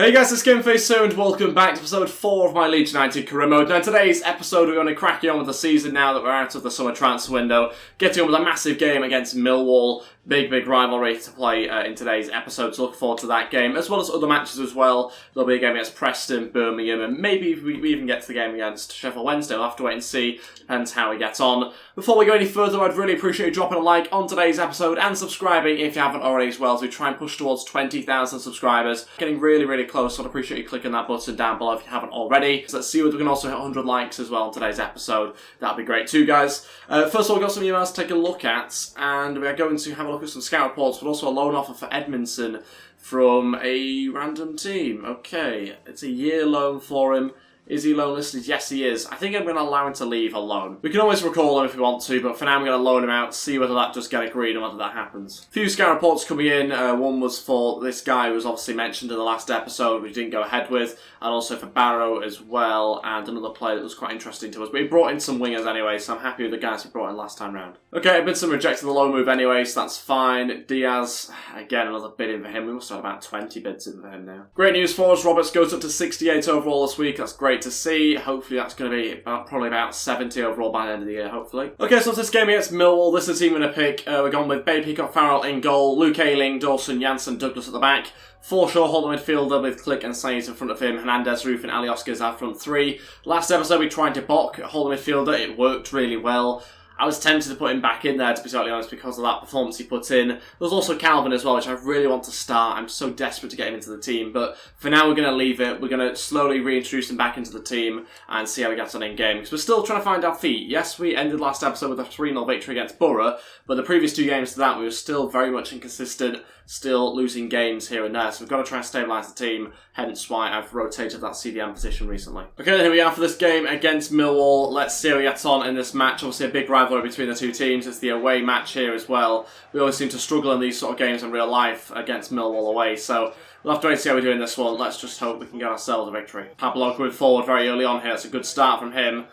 Hey guys, it's Ep4 and welcome back to episode 4 of my Leeds United career mode. Now in today's episode we're going to crack on with the season now that we're out of the summer transfer window. Getting on with a massive game against Millwall. Big rivalry to play in today's episode, so look forward to that game, as well as other matches as well. There'll be a game against Preston, Birmingham, and maybe we even get to the game against Sheffield Wednesday. We'll have to wait and see, depends how we get on. Before we go any further, I'd really appreciate you dropping a like on today's episode and subscribing if you haven't already as well, as we try and push towards 20,000 subscribers. Getting really close, so I'd appreciate you clicking that button down below if you haven't already. So let's see whether we can also hit 100 likes as well on today's episode. That'd be great too, guys. First of all, we've got some emails to take a look at, and we're going to have a look at some scout reports, but also a loan offer for Edmondson from a random team. Okay, it's a year loan for him. Is he loan listed? Yes, he is. I think I'm going to allow him to leave alone. We can always recall him if we want to, but for now I'm going to loan him out, see whether that does get agreed and whether that happens. A few scout reports coming in. One was for this guy who was obviously mentioned in the last episode, which didn't go ahead with, and also for Barrow as well, and another player that was quite interesting to us. But he brought in some wingers anyway, so I'm happy with the guys he brought in last time round. Okay, Benson rejected the loan move anyway, so that's fine. Diaz, again, another bid in for him. We must have about 20 bids in for him now. Great news for us. Roberts goes up to 68 overall this week. That's great to see. Hopefully that's going to be probably about 70 overall by the end of the year, hopefully. Okay, so this game against Millwall, this is the team we're going to pick. We're going with Bay, Peacock, Farrell in goal, Luke Ayling, Dawson, Janssen, Douglas at the back. Forshaw, holding midfielder with Click and Sainz in front of him. Hernandez, Roof and Alioski as our front three. Last episode we tried to Bock, holding midfielder. It worked really well. I was tempted to put him back in there, to be totally honest, because of that performance he put in. There was also Calvin as well, which I really want to start. I'm so desperate to get him into the team. But for now, we're going to leave it. We're going to slowly reintroduce him back into the team and see how he gets on in game. Because we're still trying to find our feet. Yes, we ended last episode with a 3-0 victory against Borough. But the previous two games to that, we were still very much inconsistent. Still losing games here and there. So we've got to try and stabilise the team. Hence why I've rotated that CDM position recently. Okay, here we are for this game against Millwall. Let's see how he gets on in this match. Obviously a big rivalry between the two teams. It's the away match here as well. We always seem to struggle in these sort of games in real life against Millwall away. So we'll have to wait and see how we do in this one. Let's just hope we can get ourselves a victory. Pablo coming forward very early on here. It's a good start from him.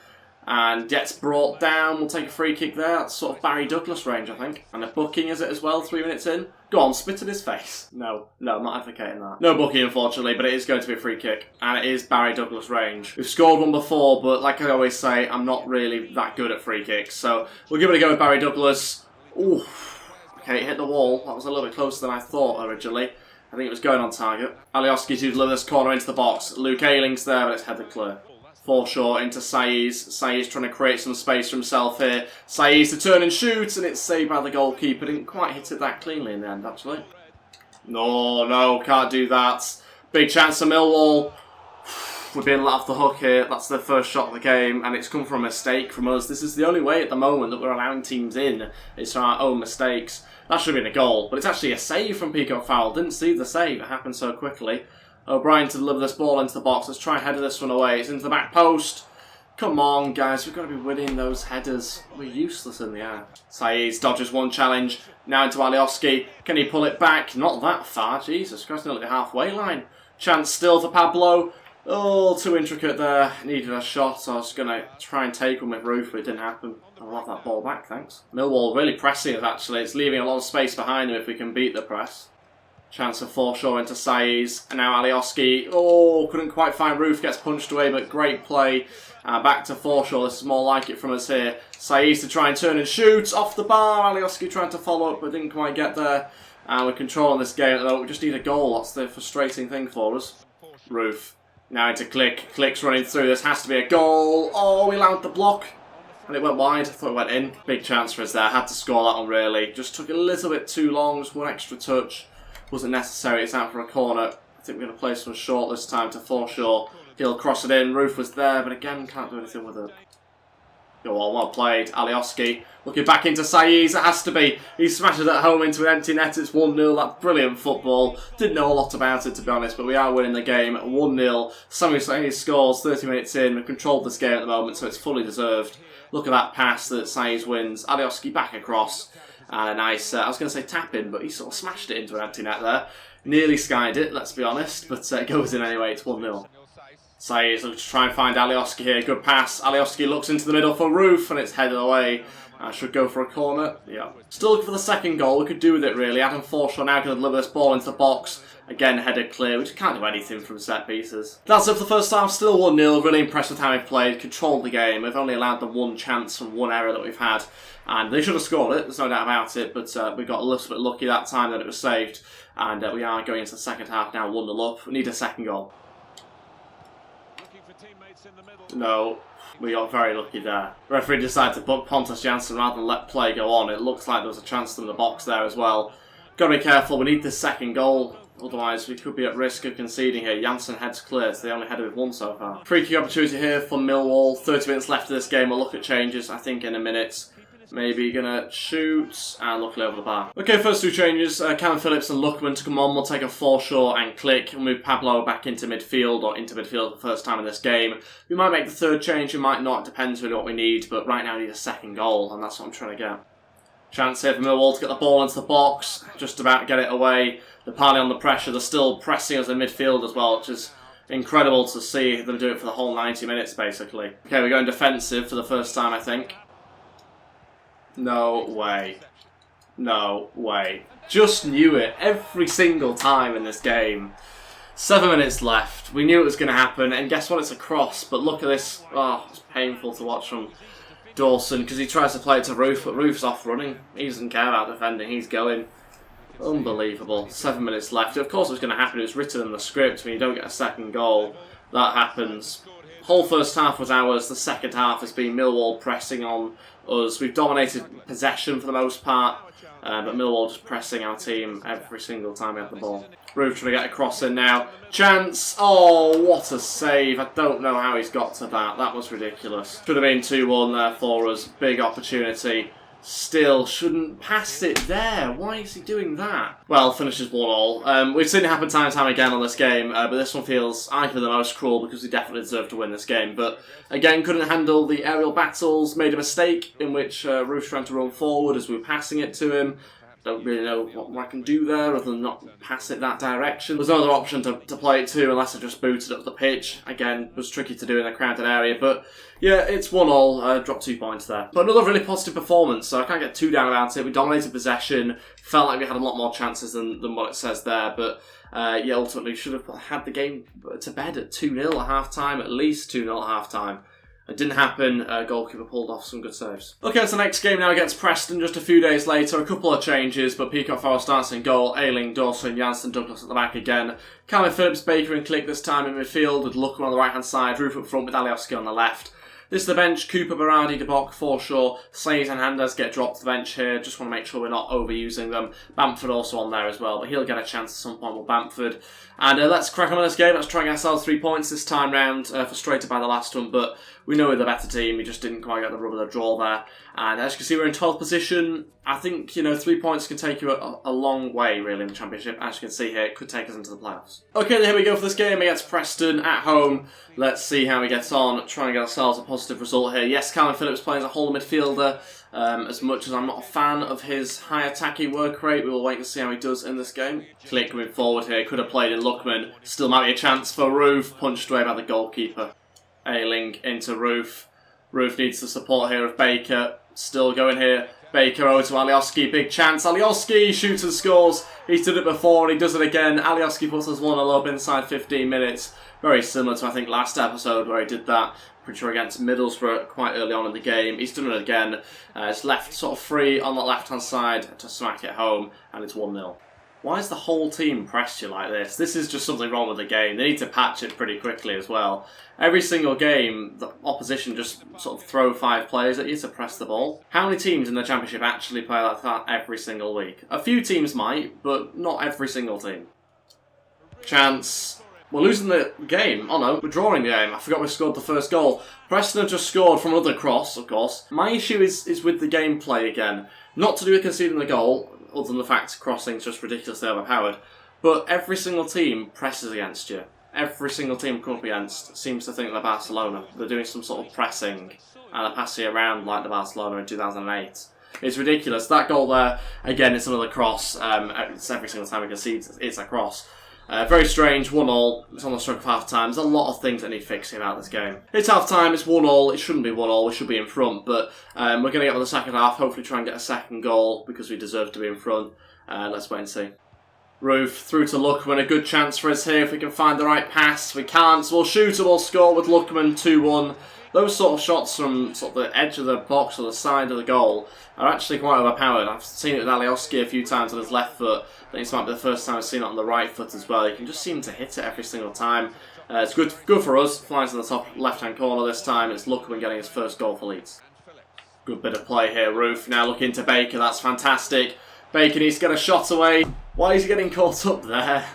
And gets brought down. We'll take a free kick there. That's sort of Barry Douglas range, I think. And a booking, is it, as well, 3 minutes in? Go on, spit in his face. No, I'm not advocating that. No booking, unfortunately, but it is going to be a free kick. And it is Barry Douglas range. We've scored one before, but like I always say, I'm not really that good at free kicks. So we'll give it a go with Barry Douglas. Ooh. Okay, it hit the wall. That was a little bit closer than I thought originally. I think it was going on target. Alioski to deliver this corner into the box. Luke Ayling's there, but it's headed clear. Forshaw into Saïs. Saïs trying to create some space for himself here. Saïs to turn and shoot, and it's saved by the goalkeeper. Didn't quite hit it that cleanly in the end, actually. No, can't do that. Big chance for Millwall. We're being let off the hook here. That's the first shot of the game, and it's come from a mistake from us. This is the only way at the moment that we're allowing teams in. It's from our own mistakes. That should have been a goal, but it's actually a save from Peacock Farrell. Didn't see the save. It happened so quickly. O'Brien to deliver this ball into the box. Let's try and header this one away. It's into the back post. Come on, guys. We've got to be winning those headers. We're useless in the air. Saïs dodges one challenge. Now into Alioski. Can he pull it back? Not that far. Jesus Christ, nearly the halfway line. Chance still for Pablo. Oh, too intricate there. Needed a shot. So I was going to try and take one with Roof, but it didn't happen. I'll have that ball back, thanks. Millwall really pressing us, actually. It's leaving a lot of space behind them if we can beat the press. Chance of Forshaw into Saïs, and now Alioski. Oh, couldn't quite find Roof, gets punched away, but great play. Back to Forshaw, this is more like it from us here. Saïs to try and turn and shoot, off the bar. Alioski trying to follow up, but didn't quite get there. And we're controlling this game at the moment. We just need a goal, that's the frustrating thing for us. Roof, now into Click. Click's running through, this has to be a goal. Oh, we allowed the block. And it went wide, I thought it went in. Big chance for us there, had to score that one really. Just took a little bit too long, just one extra touch. Wasn't necessary, it's out for a corner. I think we're going to play some short this time to Forshaw. He'll cross it in, Roof was there, but again, can't do anything with it. Go on, well played. Alioski looking back into Saïs, it has to be. He smashes it home into an empty net, it's 1-0, that's brilliant football. Didn't know a lot about it, to be honest, but we are winning the game 1-0. Sami Saïs scores 30 minutes in, we've controlled this game at the moment, so it's fully deserved. Look at that pass that Saïs wins. Alioski back across. And a nice, I was going to say tap in, but he sort of smashed it into an empty net there. Nearly skied it, let's be honest, but it goes in anyway, it's 1-0. Saeed's looking to try and find Alioski here. Good pass. Alioski looks into the middle for Roof, and it's headed away. Should go for a corner. Yeah. Still looking for the second goal. We could do with it, really. Adam Forshaw now going to deliver this ball into the box. Again, headed clear. We just can't do anything from set pieces. That's it for the first half. Still 1-0. Really impressed with how we've played. Controlled the game. We've only allowed the one chance from one error that we've had. And they should have scored it. There's no doubt about it. But we got a little bit lucky that time that it was saved. And we are going into the second half now 1-0 up. We need a second goal. No. We got very lucky there. Referee decided to book Pontus Jansson rather than let play go on. It looks like there was a chance in the box there as well. Got to be careful. We need this second goal. Otherwise, we could be at risk of conceding here. Jansson heads clear, so they only headed with one so far. Free kick opportunity here for Millwall. 30 minutes left of this game. We'll look at changes, I think, in a minute. Maybe gonna shoot and luckily over the bar. Okay, first two changes. Callum Phillips and Luckman to come on. We'll take a Forshaw and Click. We'll move Pablo back into midfield, or into midfield for the first time in this game. We might make the third change, we might not. Depends really what we need. But right now we need a second goal, and that's what I'm trying to get. Chance here for Millwall to get the ball into the box. Just about to get it away. They're partly on the pressure. They're still pressing us in midfield as well, which is incredible to see them do it for the whole 90 minutes, basically. Okay, we're going defensive for the first time, I think. No way. No way. Just knew it every single time in this game. 7 minutes left. We knew it was going to happen, and guess what? It's a cross. But look at this. Oh, it's painful to watch from Dawson because he tries to play it to Roof, but Roof's off running. He doesn't care about defending. He's going. Unbelievable. 7 minutes left. Of course it was going to happen. It was written in the script. When you don't get a second goal, that happens. Whole first half was ours. The second half has been Millwall pressing on us. We've dominated possession for the most part, but Millwall just pressing our team every single time we have the ball. Roof trying to get a cross in now. Chance! Oh, what a save. I don't know how he's got to that. That was ridiculous. Should have been 2-1 there for us. Big opportunity. Still shouldn't pass it there. Why is he doing that? Well, finishes 1-1. We've seen it happen time and time again on this game, but this one feels, I feel, the most cruel because we definitely deserve to win this game. But again, couldn't handle the aerial battles, made a mistake in which Roof's trying to run forward as we were passing it to him. Don't really know what I can do there other than not pass it that direction. There's no other option to play it to unless I just booted up the pitch. Again, it was tricky to do in a crowded area, but yeah, it's 1-1. Dropped 2 points there. But another really positive performance, so I can't get too down about it. We dominated possession, felt like we had a lot more chances than what it says there, but yeah, ultimately should have had the game to bed at 2-0 at half-time, at least 2-0 at half-time. It didn't happen. Goalkeeper pulled off some good saves. Okay, it's the next game now against Preston. Just a few days later, a couple of changes, but Peacock Forest starts in goal. Ayling, Dawson, Jansson, Douglas at the back again. Callum Phillips, Baker and Click this time in midfield with Luckman on the right-hand side. Roof up front with Alioski on the left. This is the bench. Cooper, Berardi, De Bock, Forshaw, Saeed and Hernandez get dropped to the bench here. Just want to make sure we're not overusing them. Bamford also on there as well, but he'll get a chance at some point with Bamford. And let's crack on with this game. Let's try and get ourselves 3 points this time round. Frustrated by the last one, but we know we're the better team. We just didn't quite get the rub of the draw there. And as you can see, we're in 12th position. I think, 3 points can take you a long way, really, in the Championship. As you can see here, it could take us into the playoffs. Okay, then here we go for this game against Preston at home. Let's see how we get on. Try and get ourselves a positive result here. Yes, Callum Phillips playing as a whole midfielder. As much as I'm not a fan of his high attacking work rate, we will wait and see how he does in this game. Click coming forward here. Could have played in Luckman. Still might be a chance for Roof. Punched away by the goalkeeper. Ayling into Roof. Roof needs the support here of Baker. Still going here. Baker over to Alioski. Big chance. Alioski shoots and scores. He's done it before and he does it again. Alioski puts us 1-0 up inside 15 minutes. Very similar to, I think, last episode where he did that. Pretty sure against Middlesbrough quite early on in the game. He's done it again. It's left sort of free on the left-hand side to smack it home, and it's 1-0. Why is the whole team pressed you like this? This is just something wrong with the game. They need to patch it pretty quickly as well. Every single game, the opposition just sort of throw 5 players at you to press the ball. How many teams in the Championship actually play like that every single week? A few teams might, but not every single team. Chance. We're losing the game. Oh no, we're drawing the game. I forgot we scored the first goal. Preston have just scored from another cross, of course. My issue is with the gameplay again. Not to do with conceding the goal, other than the fact crossing's just ridiculously overpowered. But every single team presses against you. Every single team we come up against seems to think they're Barcelona. They're doing some sort of pressing and they're passing around like the Barcelona in 2008. It's ridiculous. That goal there, again, it's another cross. It's every single time we concede, it's a cross. Very strange, 1-1. It's on the stroke of half-time. There's a lot of things that need fixing about this game. It's half-time, it's 1-1. It shouldn't be 1-1, we should be in front. But we're going to get on the second half, hopefully try and get a second goal because we deserve to be in front. Let's wait and see. Roof through to Lookman, a good chance for us here if we can find the right pass. We can't, so we'll shoot and we'll score with Lookman 2-1. Those sort of shots from sort of the edge of the box or the side of the goal are actually quite overpowered. I've seen it with Alioski a few times on his left foot. I think this might be the first time I've seen it on the right foot as well. You can just seem to hit it every single time. It's good for us. Flies in the top left-hand corner this time. It's Lookman getting his first goal for Leeds. Good bit of play here, Roof. Now looking to Baker, that's fantastic. Baker needs to get a shot away. Why is he getting caught up there?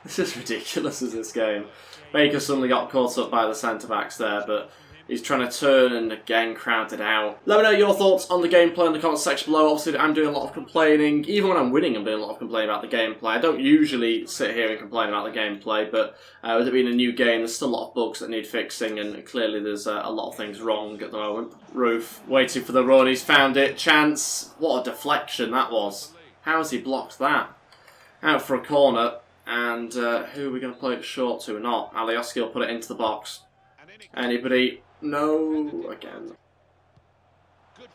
This is ridiculous, is this game. Baker suddenly got caught up by the centre-backs there, but he's trying to turn and again crowded out. Let me know your thoughts on the gameplay in the comments section below. Obviously, I'm doing a lot of complaining. Even when I'm winning, I'm doing a lot of complaining about the gameplay. I don't usually sit here and complain about the gameplay, but with it being a new game, there's still a lot of bugs that need fixing, and clearly there's a lot of things wrong at the moment. Roof waiting for the run. He's found it. Chance. What a deflection that was. How has he blocked that? Out for a corner, and who are we going to play it short to? Not. Alioski will put it into the box. Anybody? No, again.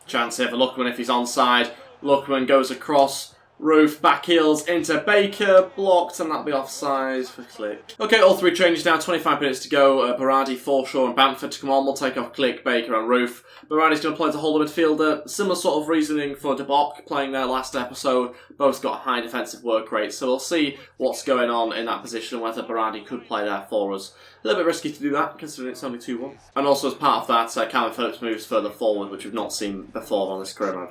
Chance here for Lookman if he's onside. Lookman goes across. Roof back heels into Baker, blocked, and that'll be offside for Click. Okay, all three changes now, 25 minutes to go. Berardi, Forshaw and Bamford to come on. We'll take off Click, Baker and Roof. Berardi's going to play as a holder midfielder. Similar sort of reasoning for De Bock playing there last episode. Both got high defensive work rates, so we'll see what's going on in that position, whether Berardi could play there for us. A little bit risky to do that, considering it's only 2-1. And also as part of that, Calvin Phillips moves further forward, which we've not seen before on this career mode.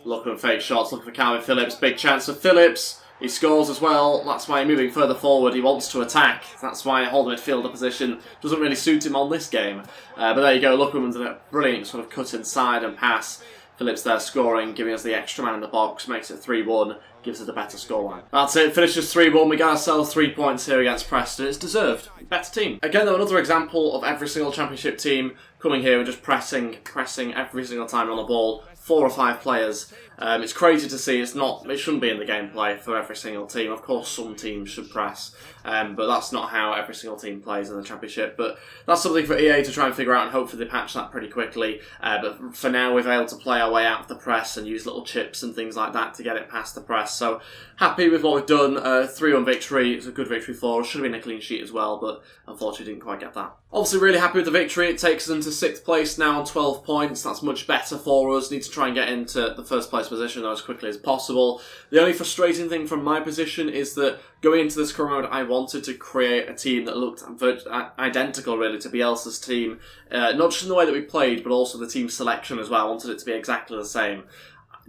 Looking at fake shots, looking for Calvin Phillips. Big chance for Phillips. He scores as well. That's why moving further forward, he wants to attack. That's why a holding midfielder position doesn't really suit him on this game. But there you go, Lookman's done a brilliant sort of cut inside and pass. Phillips there scoring, giving us the extra man in the box, makes it 3-1, gives us a better scoreline. That's it, finishes 3-1, we got ourselves 3 points here against Preston. It's deserved. Better team. Again though, another example of every single championship team coming here and just pressing every single time on the ball. 4 or 5 players. It's crazy to see. It shouldn't be in the gameplay for every single team. Of course, some teams should press, but that's not how every single team plays in the Championship. But that's something for EA to try and figure out, and hopefully they patch that pretty quickly. But for now, we've been able to play our way out of the press and use little chips and things like that to get it past the press. So happy with what we've done. 3-1 victory. It's a good victory for us. Should have been a clean sheet as well, but unfortunately didn't quite get that. Obviously, really happy with the victory. It takes us into 6th place now on 12 points. That's much better for us. Need to try and get into the first place position as quickly as possible. The only frustrating thing from my position is that going into this career mode, I wanted to create a team that looked identical really to Bielsa's team. Not just in the way that we played, but also the team selection as well. I wanted it to be exactly the same.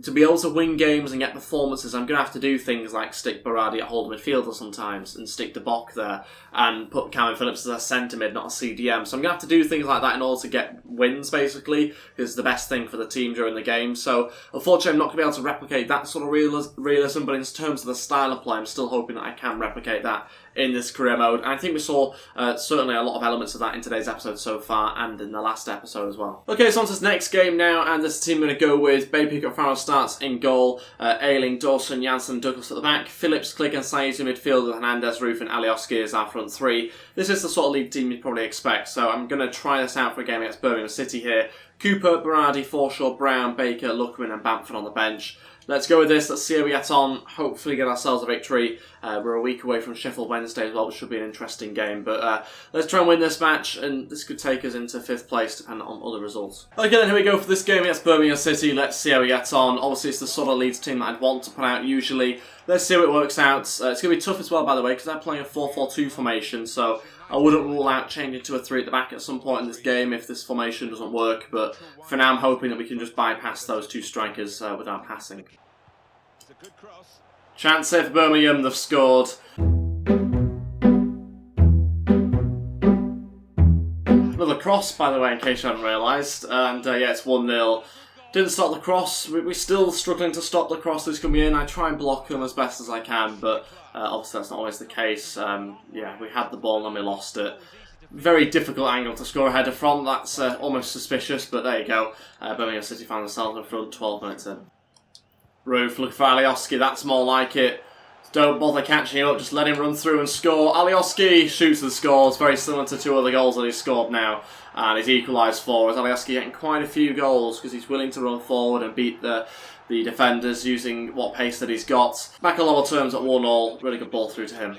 To be able to win games and get performances, I'm going to have to do things like stick Berardi at holding midfielder sometimes and stick De Bock there and put Calvin Phillips as a centre mid, not a CDM. So I'm going to have to do things like that in order to get wins, basically, because it's the best thing for the team during the game. So unfortunately, I'm not going to be able to replicate that sort of realism, but in terms of the style of play, I'm still hoping that I can replicate that in this career mode. And I think we saw certainly a lot of elements of that in today's episode so far and in the last episode as well. Okay, so on to this next game now, and this team I'm going to go with Bay Pickett Farrell starts in goal, Ayling, Dawson, Janssen, Douglas at the back, Phillips, Click and Saez in midfield with Hernandez, Roof and Alioski as our front three. This is the sort of league team you'd probably expect, so I'm going to try this out for a game against Birmingham City here. Cooper, Berardi, Forshaw, Brown, Baker, Lookman and Bamford on the bench. Let's go with this, let's see how we get on, hopefully get ourselves a victory. We're a week away from Sheffield Wednesday as well, which should be an interesting game. But let's try and win this match, and this could take us into 5th place, depending on other results. Okay, then here we go for this game against Birmingham City. Let's see how we get on. Obviously, it's the sort of Leeds team that I'd want to put out usually. Let's see how it works out. It's going to be tough as well, by the way, because they're playing a 4-4-2 formation, so I wouldn't rule out changing to a 3 at the back at some point in this game if this formation doesn't work. But for now, I'm hoping that we can just bypass those 2 strikers with our passing. Chance here for Birmingham, they've scored. Another cross, by the way, in case you haven't realised. And yeah, it's 1-0. Didn't stop the cross. We're still struggling to stop the crosses coming in. I try and block them as best as I can, but obviously that's not always the case. Yeah, we had the ball and we lost it. Very difficult angle to score a header from. That's almost suspicious, but there you go. Birmingham City found themselves in front 12 minutes in. Roof, look for Alioski, that's more like it. Don't bother catching him up, just let him run through and score. Alioski shoots and scores, very similar to 2 other goals that he's scored now. And he's equalised for us. Alioski getting quite a few goals because he's willing to run forward and beat the defenders using what pace that he's got. Back on level terms at 1-1, really good ball through to him.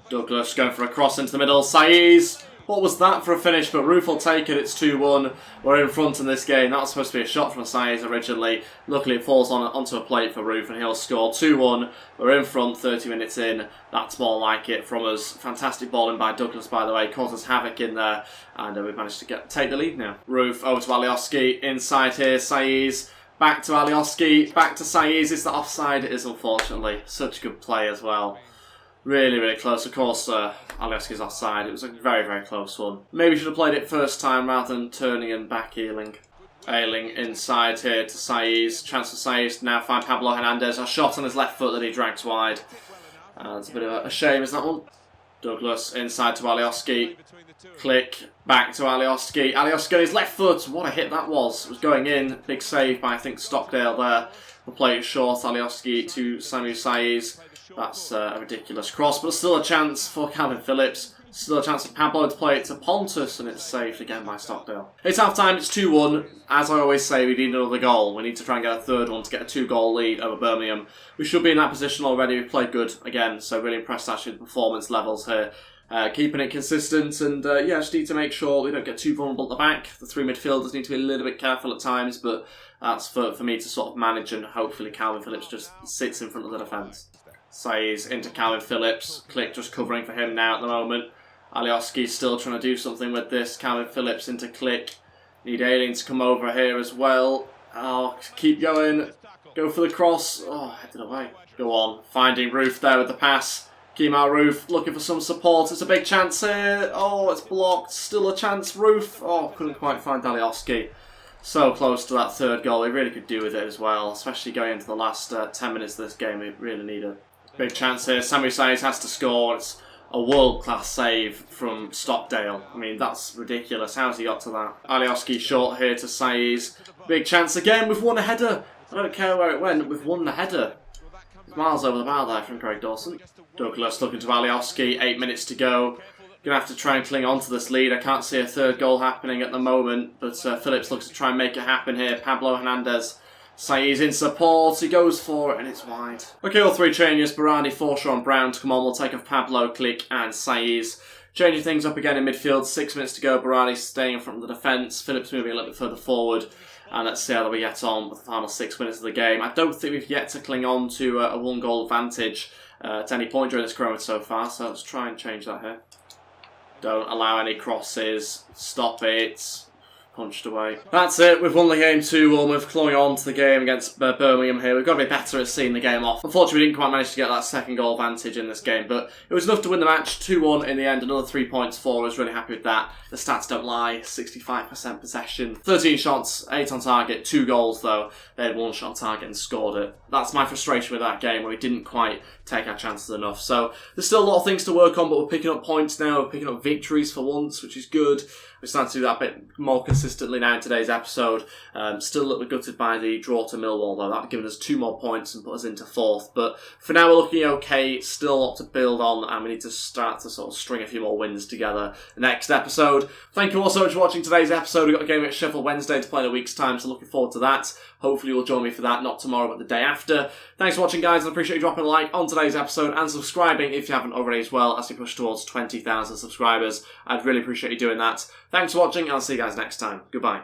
Douglas going for a cross into the middle. Saiz, what was that for a finish? But Roof will take it, it's 2-1. We're in front in this game. That was supposed to be a shot from Saiz originally. Luckily it falls onto a plate for Roof and he'll score 2-1. We're in front 30 minutes in. That's more like it from us. Fantastic balling by Douglas, by the way. Causes havoc in there. And we've managed to take the lead now. Roof over to Alioski. Inside here, Saiz. Back to Alioski. Back to Saiz. Is that offside? It is, unfortunately. Such good play as well. Really, really close. Of course, Alioski's offside. It was a very, very close one. Maybe should have played it first time rather than turning and back heeling. Ailing inside here to Saiz. Chance for Saiz to now find Pablo Hernandez. A shot on his left foot that he drags wide. It's a bit of a shame, is that one? Douglas inside to Alioski. Click. Back to Alioski. Alioski on his left foot. What a hit that was. It was going in. Big save by, I think, Stockdale there. We'll play it short. Alioski to Samuel Saiz. That's a ridiculous cross, but still a chance for Calvin Phillips. Still a chance for Pablo to play it to Pontus, and it's saved again by Stockdale. It's half-time, it's 2-1. As I always say, we need another goal. We need to try and get a third one to get a 2-goal lead over Birmingham. We should be in that position already. We've played good again, so really impressed actually with the performance levels here. Keeping it consistent, and yeah, just need to make sure we don't get too vulnerable at the back. The 3 midfielders need to be a little bit careful at times, but that's for me to sort of manage, and hopefully Calvin Phillips just sits in front of the defence. Saiz into Calvin Phillips. Click just covering for him now at the moment. Alioski still trying to do something with this. Calvin Phillips into Click. Need Ailing to come over here as well. Oh, keep going. Go for the cross. Oh, headed away. Go on. Finding Roof there with the pass. Kemal Roof looking for some support. It's a big chance here. Oh, it's blocked. Still a chance. Roof. Oh, couldn't quite find Alioski. So close to that third goal. He really could do with it as well. Especially going into the last 10 minutes of this game. We really need it. Big chance here. Samuel Saiz has to score. It's a world-class save from Stockdale. I mean, that's ridiculous. How's he got to that? Alioski short here to Saiz. Big chance again. We've won a header. I don't care where it went. We've won the header. It's miles over the bar there from Craig Dawson. Douglas looking to Alioski. 8 minutes to go. Going to have to try and cling on to this lead. I can't see a third goal happening at the moment, but Phillips looks to try and make it happen here. Pablo Hernandez. Saiz in support, he goes for it and it's wide. Okay, all 3 changes, Berardi, Forshaw and Brown to come on. We'll take off Pablo, Click and Saiz. Changing things up again in midfield, 6 minutes to go. Berardi staying in front of the defence, Phillips moving a little bit further forward. And let's see how we get on with the final 6 minutes of the game. I don't think we've yet to cling on to a 1-goal advantage at any point during this chrono so far, so let's try and change that here. Don't allow any crosses, stop it. Punched away. That's it, we've won the game 2-1, we're clawing on to the game against Birmingham here. We've got to be better at seeing the game off. Unfortunately, we didn't quite manage to get that 2nd goal advantage in this game, but it was enough to win the match. 2-1 in the end, another 3 points for us. Really happy with that. The stats don't lie, 65% possession, 13 shots, 8 on target, 2 goals though. They had 1 shot on target and scored it. That's my frustration with that game, where we didn't quite take our chances enough. So there's still a lot of things to work on, but we're picking up points now, we're picking up victories for once, which is good. We're starting to do that a bit more consistently now in today's episode. Still a little bit gutted by the draw to Millwall though. That would have given us 2 more points and put us into 4th. But for now we're looking okay. Still a lot to build on, and we need to start to sort of string a few more wins together next episode. Thank you all so much for watching today's episode. We've got a game at Sheffield Wednesday to play in a week's time, so looking forward to that. Hopefully you'll join me for that, not tomorrow but the day after. Thanks for watching guys, I appreciate you dropping a like on today's episode and subscribing if you haven't already as well, as we push towards 20,000 subscribers. I'd really appreciate you doing that. Thanks for watching and I'll see you guys next time. Goodbye.